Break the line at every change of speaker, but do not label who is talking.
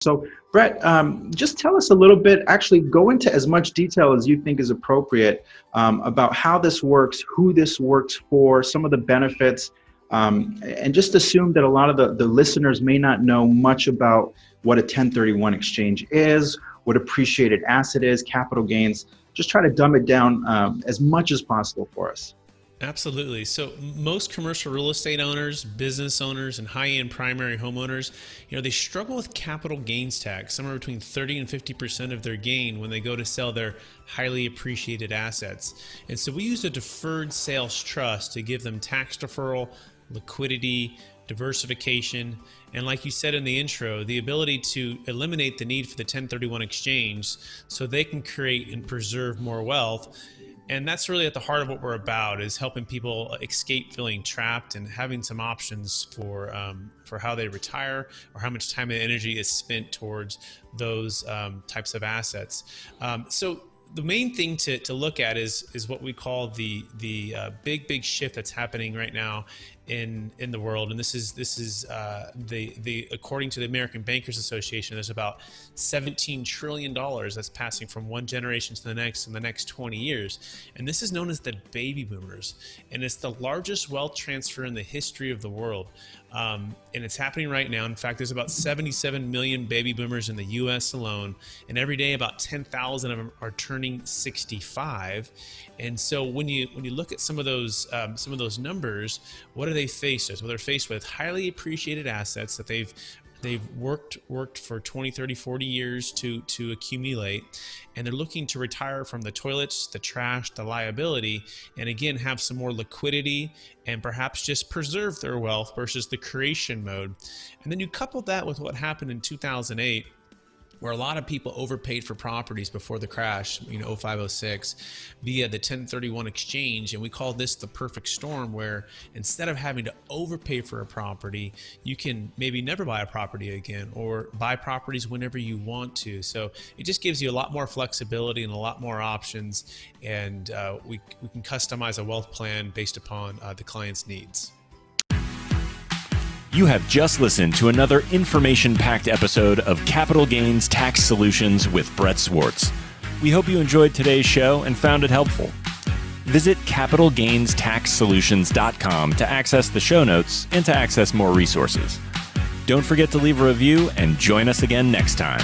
So, Brett, just tell us a little bit, actually go into as much detail as you think is appropriate about how this works, who this works for, some of the benefits, and just assume that a lot of the listeners may not know much about what a 1031 exchange is, what appreciated asset is, capital gains. Just try to dumb it down as much as possible for us.
Absolutely. So most commercial real estate owners, business owners, and high-end primary homeowners, they struggle with capital gains tax, somewhere between 30 and 50% of their gain when they go to sell their highly appreciated assets. And so we use a deferred sales trust to give them tax deferral, liquidity, diversification, and like you said in the intro, the ability to eliminate the need for the 1031 exchange so they can create and preserve more wealth. And that's really at the heart of what we're about, is helping people escape feeling trapped and having some options for how they retire or how much time and energy is spent towards those types of assets. So the main thing to look at is what we call the big shift that's happening right now in the world, and this is the according to the American Bankers Association, there's about $17 trillion that's passing from one generation to the next in the next 20 years, and this is known as the baby boomers, and it's the largest wealth transfer in the history of the world, and it's happening right now. In fact, there's about 77 million baby boomers in the U.S. alone, and every day about 10,000 of them are turning 65. And so when you look at some of those numbers, what are they faced with? Well, they're faced with highly appreciated assets that they've worked for 20, 30, 40 years to accumulate, and they're looking to retire from the toilets, the trash, the liability, and again have some more liquidity and perhaps just preserve their wealth versus the creation mode. And then you couple that with what happened in 2008, where a lot of people overpaid for properties before the crash, 05, 06, via the 1031 exchange. And we call this the perfect storm, where instead of having to overpay for a property, you can maybe never buy a property again or buy properties whenever you want to. So it just gives you a lot more flexibility and a lot more options. And we can customize a wealth plan based upon the client's needs.
You have just listened to another information-packed episode of Capital Gains Tax Solutions with Brett Swarts. We hope you enjoyed today's show and found it helpful. Visit capitalgainstaxsolutions.com to access the show notes and to access more resources. Don't forget to leave a review and join us again next time.